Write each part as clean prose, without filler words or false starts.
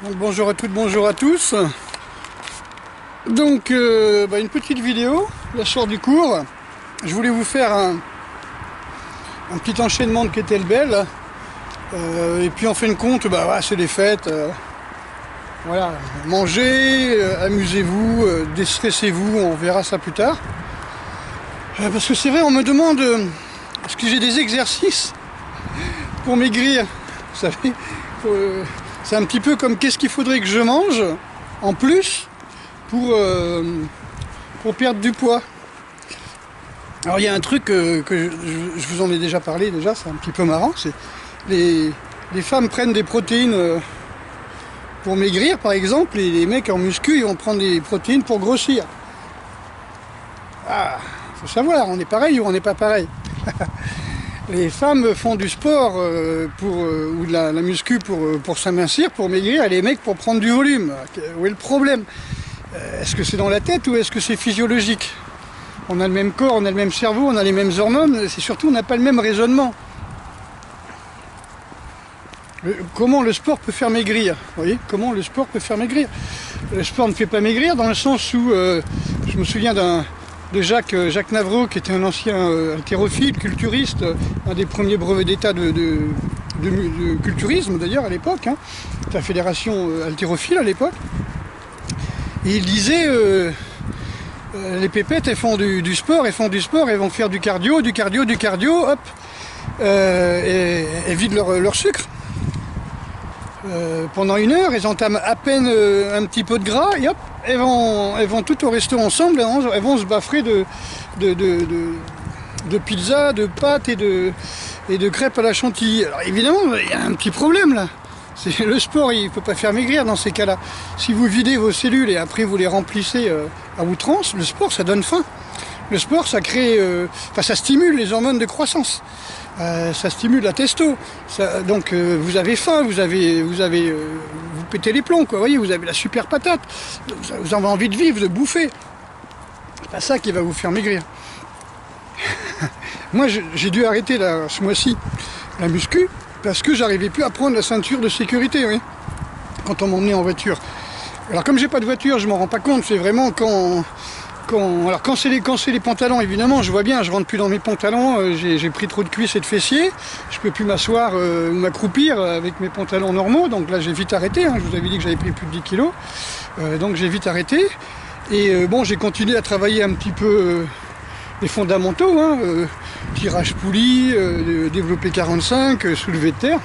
Donc, bonjour à toutes, bonjour à tous. Donc une petite vidéo, la soir du cours. Je voulais vous faire un petit enchaînement de kettlebell. Et puis en fin de compte, c'est des fêtes. Voilà, mangez, amusez-vous, déstressez-vous, on verra ça plus tard. Parce que c'est vrai, on me demande est-ce que j'ai des exercices pour maigrir. Vous savez, c'est un petit peu comme qu'est-ce qu'il faudrait que je mange en plus pour perdre du poids. Alors il y a un truc que je vous en ai déjà parlé déjà, c'est un petit peu marrant, c'est les femmes prennent des protéines pour maigrir par exemple, et les mecs en muscu ils vont prendre des protéines pour grossir. Ah, faut savoir, on est pareil ou on n'est pas pareil. Les femmes font du sport ou de la muscu pour s'amincir, pour maigrir, et les mecs pour prendre du volume. Où est le problème? Est-ce que c'est dans la tête ou est-ce que c'est physiologique? On a le même corps, on a le même cerveau, on a les mêmes hormones, c'est surtout on n'a pas le même raisonnement. Comment le sport peut faire maigrir? Vous voyez, comment le sport peut faire maigrir? Le sport ne fait pas maigrir dans le sens où je me souviens de Jacques Navreau, qui était un ancien haltérophile, culturiste, un des premiers brevets d'état de culturisme d'ailleurs à l'époque, hein, la fédération haltérophile à l'époque. Et il disait les pépettes elles font du sport, elles vont faire du cardio, hop, et elles vident leur sucre. Pendant 1 heure, elles entament à peine un petit peu de gras et hop, elles vont toutes au resto ensemble, elles vont se baffrer de pizza, de pâtes et de crêpes à la chantilly. Alors évidemment, il y a un petit problème là. Le sport, il ne peut pas faire maigrir dans ces cas-là. Si vous videz vos cellules et après vous les remplissez à outrance, le sport ça donne faim. Le sport ça crée, ça stimule les hormones de croissance. Ça stimule la testo. Donc vous avez faim, vous pétez les plombs, quoi. Vous voyez, vous avez la super patate. Vous avez envie de vivre, de bouffer. C'est pas ça qui va vous faire maigrir. Moi, j'ai dû arrêter ce mois-ci la muscu parce que j'arrivais plus à prendre la ceinture de sécurité, oui, quand on m'emmenait en voiture. Alors comme j'ai pas de voiture, je m'en rends pas compte. C'est vraiment quand c'est les pantalons, évidemment, je vois bien, je rentre plus dans mes pantalons, j'ai pris trop de cuisses et de fessiers, je peux plus m'asseoir ou m'accroupir avec mes pantalons normaux, donc là j'ai vite arrêté, hein, je vous avais dit que j'avais pris plus de 10 kilos, donc j'ai vite arrêté, et j'ai continué à travailler un petit peu les fondamentaux, hein, tirage poulie, développé 45, soulevé de terre,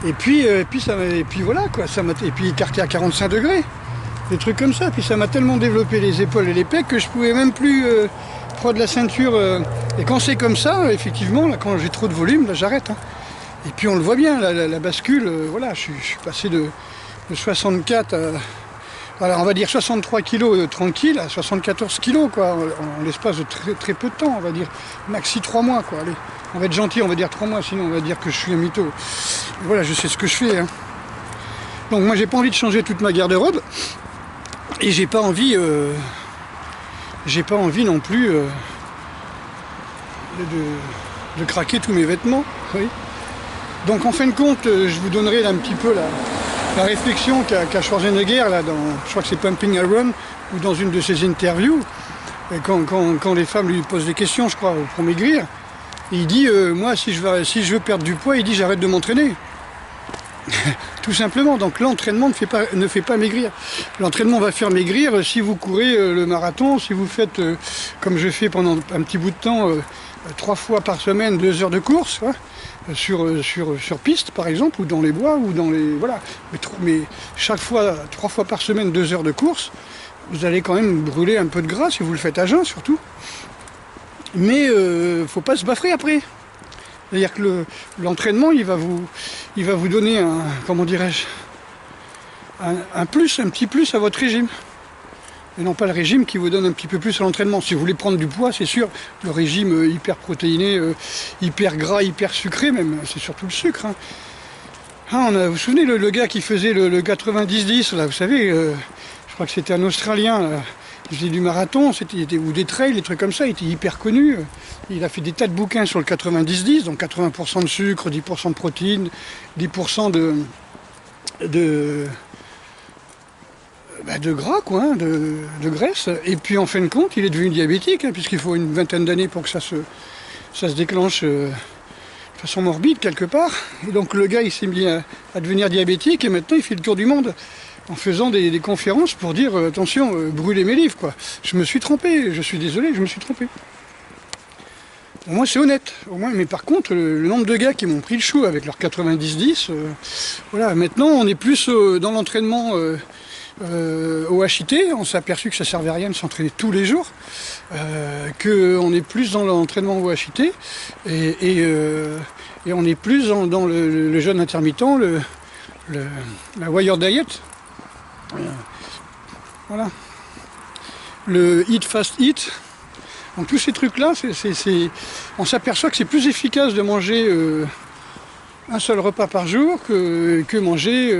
et puis voilà quoi, et puis écarté à 45 degrés. Des trucs comme ça, puis ça m'a tellement développé les épaules et les pecs que je pouvais même plus prendre la ceinture. Et quand c'est comme ça, effectivement, là, quand j'ai trop de volume, là j'arrête. Hein. Et puis on le voit bien, la bascule, voilà, je suis passé de 64 on va dire 63 kilos tranquille à 74 kilos, quoi, en l'espace de très, très peu de temps, on va dire, maxi 3 mois, quoi. Allez, on va être gentil, on va dire 3 mois, sinon on va dire que je suis un mytho. Voilà, je sais ce que je fais. Hein. Donc moi j'ai pas envie de changer toute ma garde-robe. Et j'ai pas envie non plus de craquer tous mes vêtements. Oui. Donc en fin de compte, je vous donnerai là, un petit peu la réflexion qu'a Schwarzenegger là, je crois que c'est Pumping Iron, ou dans une de ses interviews, et quand les femmes lui posent des questions, je crois, pour maigrir, il dit moi si je veux perdre du poids, il dit j'arrête de m'entraîner. Tout simplement, donc l'entraînement ne fait pas maigrir. L'entraînement va faire maigrir si vous courez le marathon, si vous faites, comme je fais pendant un petit bout de temps, 3 fois par semaine, 2 heures de course, hein, sur piste par exemple, ou dans les bois, ou dans les... Voilà. Mais chaque fois, 3 fois par semaine, 2 heures de course, vous allez quand même brûler un peu de gras, si vous le faites à jeun surtout. Mais faut pas se baffrer après. C'est-à-dire que l'entraînement, il va vous donner un, comment dirais-je, un petit plus à votre régime. Et non pas le régime qui vous donne un petit peu plus à l'entraînement. Si vous voulez prendre du poids, c'est sûr, le régime hyper protéiné, hyper gras, hyper sucré même, c'est surtout le sucre. Hein. Vous vous souvenez le gars qui faisait le 90-10, là, vous savez, je crois que c'était un Australien, là. Il faisait du marathon, ou des trails, des trucs comme ça, il était hyper connu. Il a fait des tas de bouquins sur le 90-10, donc 80% de sucre, 10% de protéines, 10% de gras, quoi, hein, de graisse. Et puis en fin de compte, il est devenu diabétique, hein, puisqu'il faut une vingtaine d'années pour que ça se déclenche de façon morbide quelque part. Et donc le gars, il s'est mis à devenir diabétique, et maintenant il fait le tour du monde en faisant des conférences pour dire attention, brûlez mes livres, quoi. Je me suis trompé, je suis désolé, je me suis trompé. Au moins c'est honnête, au moins, mais par contre le nombre de gars qui m'ont pris le chou avec leurs 90-10, voilà, maintenant on est plus dans l'entraînement au HIT, on s'est aperçu que ça servait à rien de s'entraîner tous les jours, qu'on est plus dans l'entraînement au HIT, et on est plus dans le jeûne intermittent, la Warrior Diet, voilà, le Eat Fast Eat. Donc tous ces trucs-là, on s'aperçoit que c'est plus efficace de manger un seul repas par jour que manger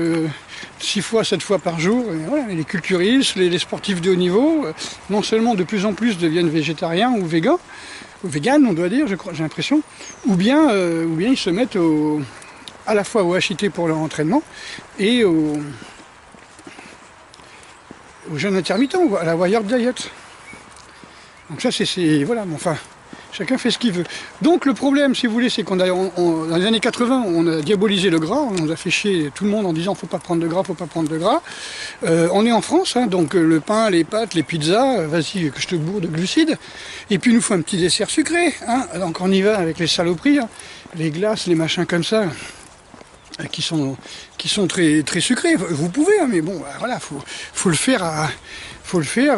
6 fois, 7 fois par jour. Et voilà, les culturistes, les sportifs de haut niveau, non seulement de plus en plus deviennent végétariens ou véganes, on doit dire, j'ai l'impression, ou bien ils se mettent à la fois au HIT pour leur entraînement et au jeûne intermittent, à la Warrior Diet. Donc ça voilà, mais enfin, chacun fait ce qu'il veut. Donc le problème, si vous voulez, c'est dans les années 80, on a diabolisé le gras, on nous a fait chier tout le monde en disant faut pas prendre de gras, faut pas prendre de gras. On est en France, hein, donc le pain, les pâtes, les pizzas, vas-y que je te bourre de glucides. Et puis il nous faut un petit dessert sucré, hein, donc on y va avec les saloperies, hein, les glaces, les machins comme ça, qui sont très, très sucrés. Vous pouvez, hein, mais bon, voilà, faut le faire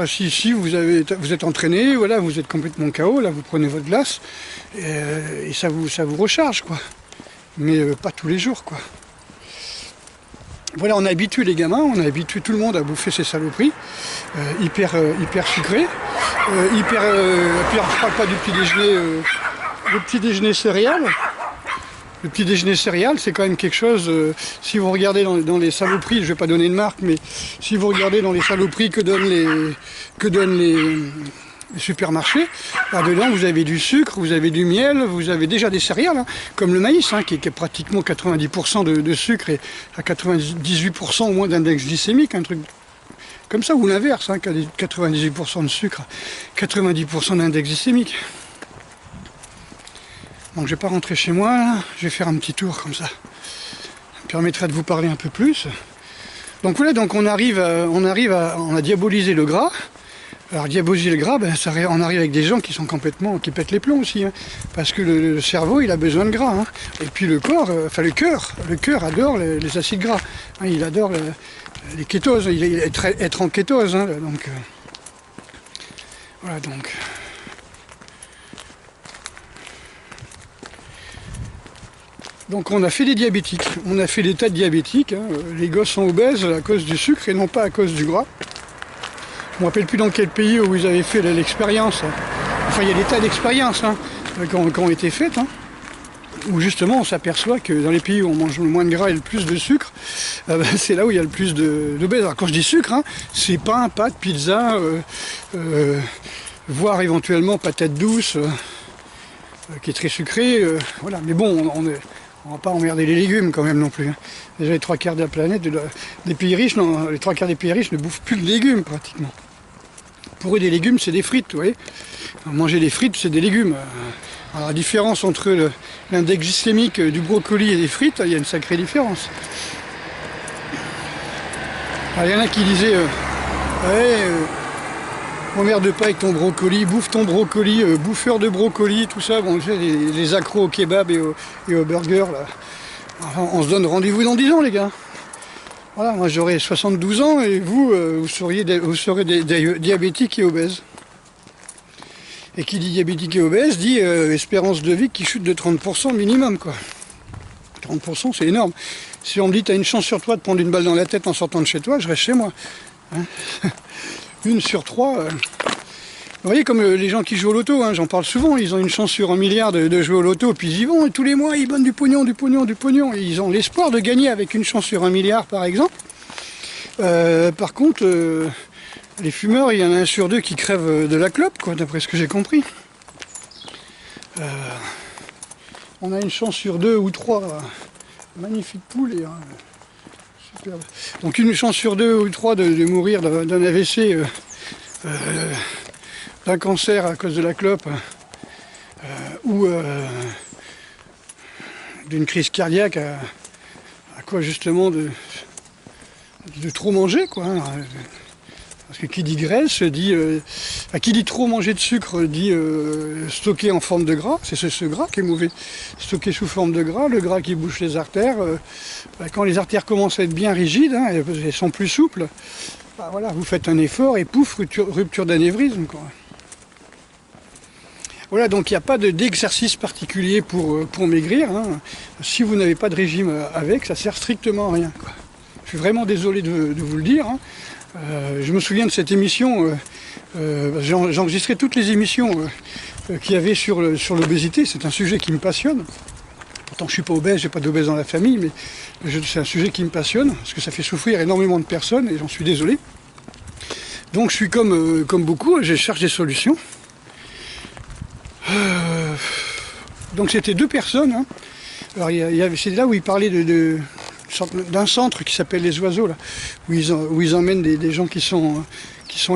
si vous êtes entraîné, voilà, vous êtes complètement KO, là vous prenez votre glace et ça vous recharge, quoi. Mais pas tous les jours, quoi. Voilà, on a habitué les gamins, on a habitué tout le monde à bouffer ces saloperies hyper sucrées, puis on ne parle pas du petit déjeuner céréales. Le petit déjeuner céréales, c'est quand même quelque chose, si vous regardez dans les saloperies, je ne vais pas donner de marque, mais si vous regardez dans les saloperies que donnent les supermarchés, là-dedans vous avez du sucre, vous avez du miel, vous avez déjà des céréales, hein, comme le maïs, hein, qui est pratiquement 90% de sucre et à 98% au moins d'index glycémique, un truc comme ça, ou l'inverse, hein, 98% de sucre, 90% d'index glycémique. Donc je vais pas rentrer chez moi, là. Je vais faire un petit tour comme ça. Ça me permettrait de vous parler un peu plus. Donc voilà, donc on a diabolisé le gras. Alors diaboliser le gras, on arrive avec des gens qui pètent les plombs aussi, hein, parce que le cerveau il a besoin de gras, hein. Et puis le corps, le cœur adore les acides gras, hein, il adore les kétoses, être en kétose, hein, donc voilà donc. Donc on a fait des diabétiques, on a fait des tas de diabétiques, hein. Les gosses sont obèses à cause du sucre et non pas à cause du gras. Je ne me rappelle plus dans quel pays où ils avaient fait l'expérience. Enfin il y a des tas d'expériences, hein, qui ont été faites, hein, où justement on s'aperçoit que dans les pays où on mange le moins de gras et le plus de sucre, c'est là où il y a le plus d'obèses. Alors quand je dis sucre, hein, c'est pain, pâtes, pizza, voire éventuellement patate douce, qui est très sucrée, voilà. Mais bon, on va pas emmerder les légumes quand même non plus, hein. Déjà les 3/4 de la planète, des pays riches, non, les 3/4 des pays riches ne bouffent plus de légumes pratiquement. Pour eux des légumes c'est des frites, vous voyez. Manger des frites c'est des légumes. Alors la différence entre l'index glycémique du brocoli et des frites, il y a une sacrée différence. Alors, il y en a qui disaient m'emmerde pas avec ton brocoli, bouffe ton brocoli, bouffeur de brocoli, tout ça, bon, les accros au kebab et au burger, là. Enfin, on se donne rendez-vous dans 10 ans, les gars. Voilà, moi j'aurai 72 ans et vous serez diabétique et obèse. Et qui dit diabétique et obèse dit espérance de vie qui chute de 30% minimum, quoi. 30% c'est énorme. Si on me dit t'as une chance sur 3 de prendre une balle dans la tête en sortant de chez toi, je reste chez moi. Hein. 1 sur 3. Vous voyez comme les gens qui jouent au loto, hein, j'en parle souvent, ils ont une chance sur 1 milliard de jouer au loto, puis ils y vont, et tous les mois ils donnent du pognon, et ils ont l'espoir de gagner avec une chance sur 1 milliard par exemple. Par contre, les fumeurs, il y en a 1 sur 2 qui crèvent de la clope, quoi, d'après ce que j'ai compris. On a une chance sur 2 ou 3, magnifique poules, et Donc une chance sur 2 ou 3 de mourir d'un AVC, d'un cancer à cause de la clope, ou d'une crise cardiaque à cause justement de trop manger, quoi. Hein. Parce que qui dit graisse dit, qui dit trop manger de sucre dit stocké en forme de gras. C'est ce gras qui est mauvais. Stocké sous forme de gras, le gras qui bouche les artères. Quand les artères commencent à être bien rigides, hein, elles sont plus souples, voilà, vous faites un effort et pouf, rupture d'anévrisme, quoi. Voilà, donc il n'y a pas d'exercice particulier pour maigrir. Hein. Si vous n'avez pas de régime avec, ça sert strictement à rien, quoi. Je suis vraiment désolé de vous le dire. Hein. Je me souviens de cette émission, j'ai enregistré toutes les émissions qu'il y avait sur l'obésité. C'est un sujet qui me passionne. Pourtant je ne suis pas obèse, j'ai pas d'obèse dans la famille, mais c'est un sujet qui me passionne, parce que ça fait souffrir énormément de personnes, et j'en suis désolé. Donc je suis comme beaucoup, je cherche des solutions. Donc c'était 2 personnes. Hein. Alors c'est là où ils parlaient d'un centre qui s'appelle Les Oiseaux, là, où ils emmènent des gens qui sont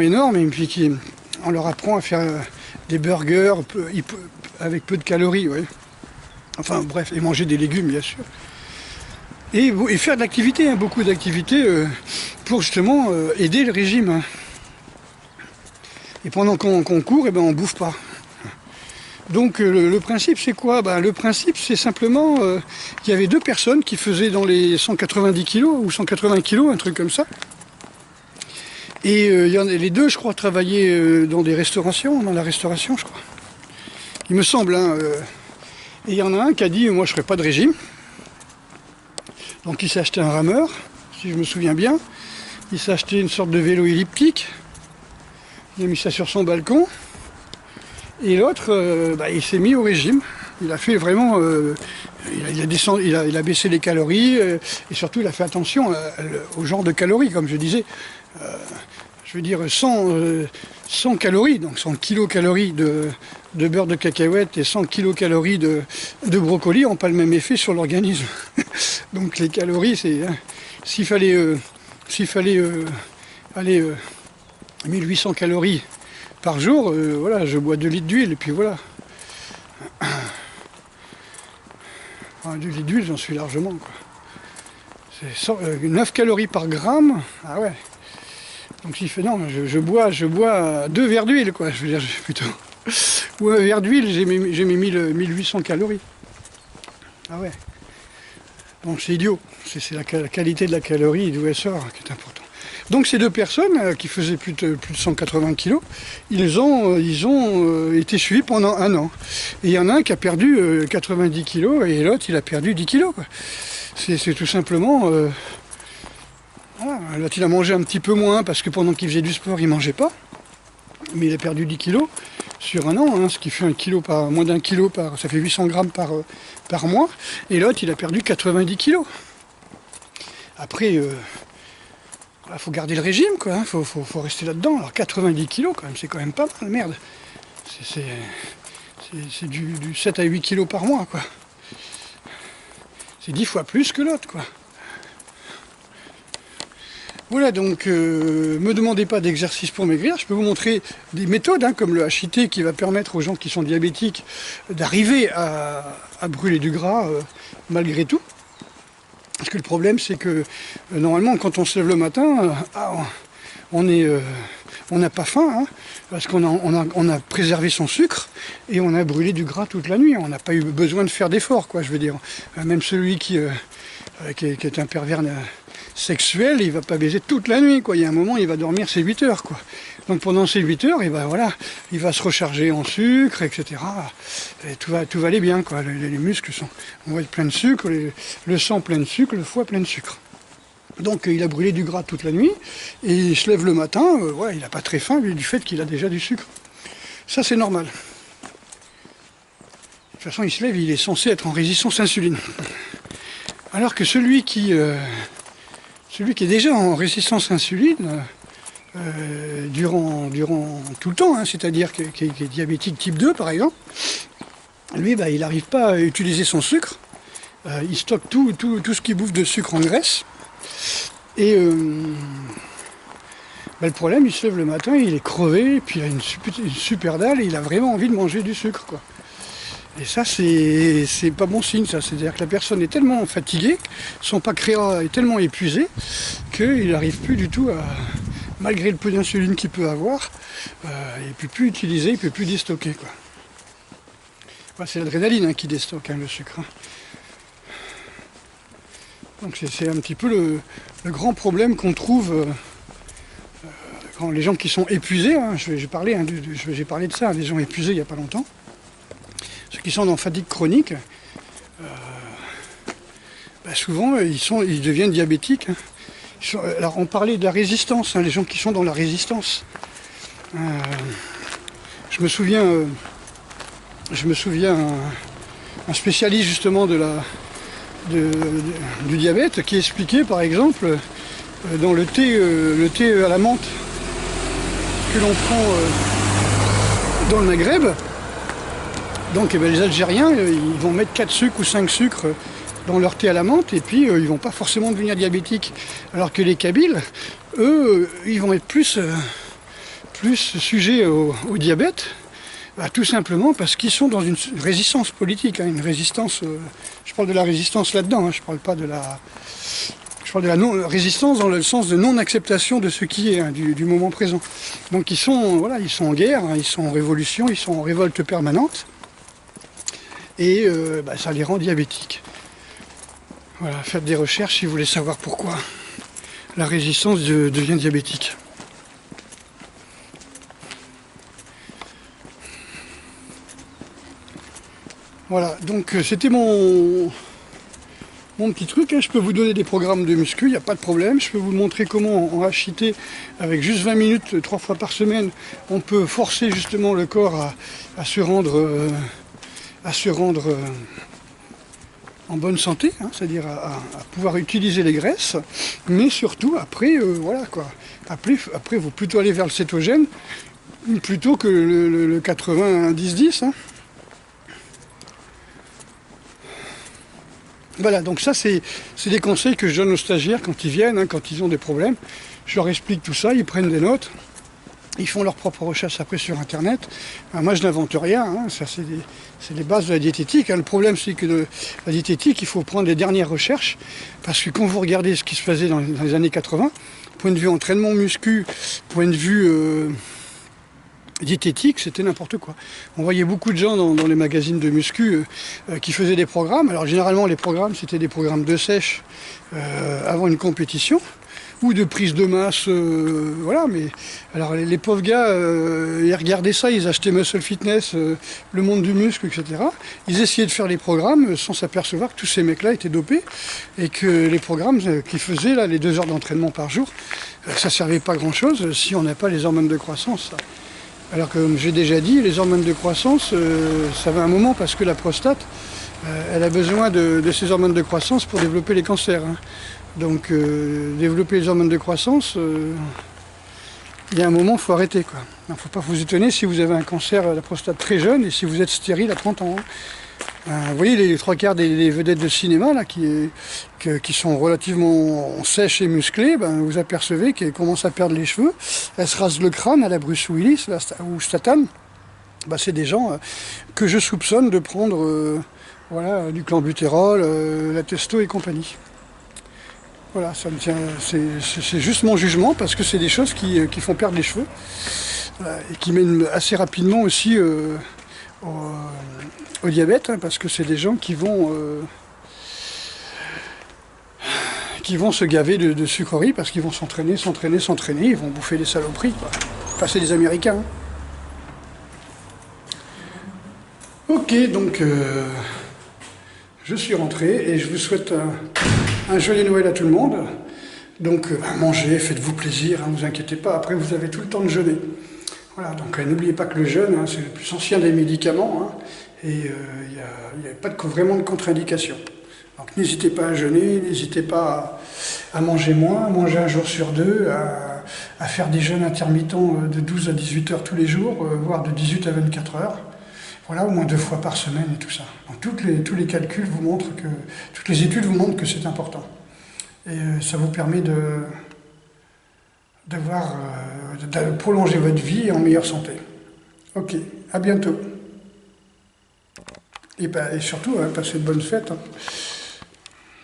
énormes, et puis on leur apprend à faire des burgers avec peu de calories, ouais. Enfin bref, et manger des légumes bien sûr. Et faire de l'activité, hein, beaucoup d'activités pour justement aider le régime. Hein. Et pendant qu'on court, on ne bouffe pas. Donc le principe c'est quoi? Le principe c'est simplement qu'il y avait 2 personnes qui faisaient dans les 190 kg ou 180 kg, un truc comme ça. Et les 2, je crois, travaillaient dans la restauration, je crois. Il me semble. Hein, et il y en a un qui a dit, moi je ne ferai pas de régime. Donc il s'est acheté un rameur, si je me souviens bien. Il s'est acheté une sorte de vélo elliptique. Il a mis ça sur son balcon. Et l'autre, il s'est mis au régime. Il a fait vraiment... il a baissé les calories, et surtout il a fait attention au genre de calories, comme je disais. Je veux dire 100 calories, donc 100 kilocalories de beurre de cacahuète et 100 kilocalories de brocoli n'ont pas le même effet sur l'organisme. Donc les calories, c'est... Hein, s'il fallait aller 1800 calories par jour, voilà, je bois 2 litres d'huile, et puis voilà. 2 litres d'huile, j'en suis largement, quoi. C'est 9 calories par gramme, ah ouais. Donc il fait, non, je bois 2 verres d'huile, quoi, je veux dire, plutôt. Ou un verre d'huile, j'ai mis 1800 calories. Ah ouais. Donc c'est idiot, c'est la qualité de la calorie et d'où elle sort qui est important. Donc ces 2 personnes qui faisaient plus de 180 kg, ils ont été suivis pendant 1 an. Et il y en a un qui a perdu 90 kg et l'autre il a perdu 10 kg. C'est tout simplement... voilà. L'autre il a mangé un petit peu moins parce que pendant qu'il faisait du sport il ne mangeait pas. Mais il a perdu 10 kg sur 1 an, hein, ce qui fait moins d'1 kilo ça fait 800 grammes par mois. Et l'autre il a perdu 90 kg. Après... il faut garder le régime, quoi, hein, faut rester là-dedans. Alors 90 kilos, quand même, c'est quand même pas mal, merde. C'est du 7 à 8 kilos par mois, quoi. C'est 10 fois plus que l'autre, quoi. Voilà, donc, me demandez pas d'exercice pour maigrir. Je peux vous montrer des méthodes, hein, comme le HIIT, qui va permettre aux gens qui sont diabétiques d'arriver à brûler du gras malgré tout. Parce que le problème, c'est que normalement, quand on se lève le matin, on n'a pas faim, hein, parce qu'on a préservé son sucre et on a brûlé du gras toute la nuit. On n'a pas eu besoin de faire d'efforts, quoi, je veux dire. Même celui qui est un pervers sexuel, il va pas baiser toute la nuit, quoi. Il y a un moment, il va dormir ses 8 heures, quoi. Donc pendant ces 8 heures, il va se recharger en sucre, etc. Et tout va aller bien, quoi. Les muscles vont être pleins de sucre, le sang plein de sucre, le foie plein de sucre. Donc il a brûlé du gras toute la nuit, et il se lève le matin, il n'a pas très faim du fait qu'il a déjà du sucre. Ça c'est normal. De toute façon, il se lève, il est censé être en résistance insuline. Alors que celui qui est déjà en résistance insuline, durant tout le temps, hein, c'est-à-dire qui est diabétique type 2 par exemple, lui il n'arrive pas à utiliser son sucre, il stocke tout ce qu'il bouffe de sucre en graisse, Et le problème, il se lève le matin, il est crevé, puis il a une super dalle, et il a vraiment envie de manger du sucre, quoi. Et ça, c'est pas bon signe, ça. C'est-à-dire que la personne est tellement fatiguée, son pancréas est tellement épuisé, qu'il n'arrive plus du tout à, malgré le peu d'insuline qu'il peut avoir, il ne peut plus utiliser, il ne peut plus déstocker, quoi. Enfin, c'est l'adrénaline qui déstocke, le sucre. Donc c'est un petit peu le grand problème qu'on trouve quand les gens qui sont épuisés, j'ai parlé de ça, des gens épuisés il n'y a pas longtemps, ceux qui sont en fatigue chronique, souvent ils deviennent diabétiques. Alors on parlait de la résistance, les gens qui sont dans la résistance. Je me souviens un spécialiste justement du diabète qui expliquait par exemple dans le thé à la menthe que l'on prend dans le Maghreb. Donc les Algériens, ils vont mettre 4 sucres ou 5 sucres dans leur thé à la menthe et puis ils vont pas forcément devenir diabétiques. Alors que les Kabyles, eux, ils vont être plus sujets au diabète, tout simplement parce qu'ils sont dans une résistance politique, une résistance, je parle de la résistance là-dedans, je parle pas de la... Je parle de la résistance dans le sens de non-acceptation de ce qui est, du moment présent. Donc ils sont en guerre, ils sont en révolution, ils sont en révolte permanente. Et ça les rend diabétiques. Voilà, faites des recherches si vous voulez savoir pourquoi la résistance devient diabétique. Voilà, donc c'était mon petit truc. Je peux vous donner des programmes de muscu, il n'y a pas de problème. Je peux vous montrer comment en HIIT, avec juste 20 minutes, 3 fois par semaine, on peut forcer justement le corps à se rendre en bonne santé, c'est-à-dire à pouvoir utiliser les graisses, mais surtout après, Après, il faut plutôt aller vers le cétogène, plutôt que le 90-10. Voilà, donc ça c'est des conseils que je donne aux stagiaires quand ils viennent, quand ils ont des problèmes. Je leur explique tout ça, ils prennent des notes. Ils font leurs propres recherches après sur Internet. Moi, je n'invente rien. Ça, c'est les bases de la diététique. Le problème, c'est que la diététique, il faut prendre les dernières recherches. Parce que quand vous regardez ce qui se faisait dans les années 80, point de vue entraînement muscu, point de vue diététique, c'était n'importe quoi. On voyait beaucoup de gens dans les magazines de muscu qui faisaient des programmes. Alors, généralement, les programmes, c'était des programmes de sèche avant une compétition, ou de prise de masse, mais alors les pauvres gars, ils regardaient ça, ils achetaient Muscle Fitness, le monde du muscle, etc. Ils essayaient de faire les programmes sans s'apercevoir que tous ces mecs-là étaient dopés et que les programmes qu'ils faisaient, là, les 2 heures d'entraînement par jour, ça servait pas à grand-chose si on n'a pas les hormones de croissance. Alors que, comme j'ai déjà dit, les hormones de croissance, ça va un moment parce que la prostate, elle a besoin de ces hormones de croissance pour développer les cancers. Donc développer les hormones de croissance, il y a un moment, il faut arrêter, quoi. Il ne faut pas vous étonner si vous avez un cancer de la prostate très jeune et si vous êtes stérile à 30 ans. Vous voyez les 3/4 des vedettes de cinéma là, qui sont relativement sèches et musclées, vous apercevez qu'elles commencent à perdre les cheveux, elles se rasent le crâne à la Bruce Willis ou Statham. C'est des gens que je soupçonne de prendre du clenbuterol, la testo et compagnie. Voilà, ça me tient, c'est juste mon jugement parce que c'est des choses qui font perdre les cheveux et qui mènent assez rapidement aussi au diabète, parce que c'est des gens qui vont se gaver de sucreries parce qu'ils vont s'entraîner, ils vont bouffer des saloperies, quoi. Enfin, c'est des Américains. Ok, donc je suis rentré et je vous souhaite un joyeux Noël à tout le monde. Donc mangez, faites-vous plaisir, ne vous inquiétez pas, après vous avez tout le temps de jeûner. Voilà, donc n'oubliez pas que le jeûne, c'est le plus ancien des médicaments, et il n'y a pas vraiment de contre-indication. Donc n'hésitez pas à jeûner, n'hésitez pas à manger moins, à manger 1 jour sur 2, à faire des jeûnes intermittents de 12 à 18 heures tous les jours, voire de 18 à 24 heures. Voilà, au moins 2 fois par semaine et tout ça. Donc tous les calculs vous montrent toutes les études vous montrent que c'est important. Et ça vous permet de prolonger votre vie en meilleure santé. Ok, à bientôt. Et surtout, passez de bonnes fêtes. Hein.